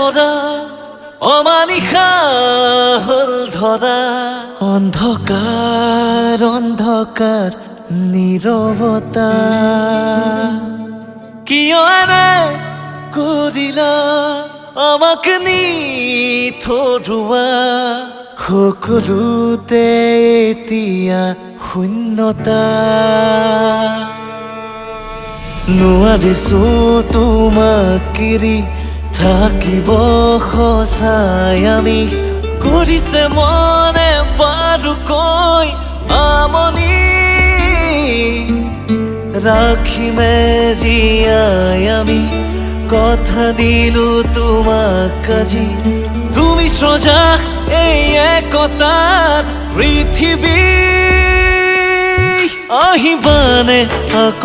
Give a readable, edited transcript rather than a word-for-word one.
পৰা অমানিশা হল ধৰা অন্ধকাৰ অন্ধকাৰ নীৰৱতা কিয় এনে কৰিলা আমাক নিথৰুৱা সকলোতে এতিয়া শূন্যতা নোৱাৰিছো তোমাক এৰি থাকিব সঁচাই আমি কৰিছে মনে বাৰুকৈ আমনি ৰাখিমে জীয়াই আমি কথা দিলো তোমাক আজি তুমি সজা এই একতাত পৃথিৱী আহিবানে আকৌ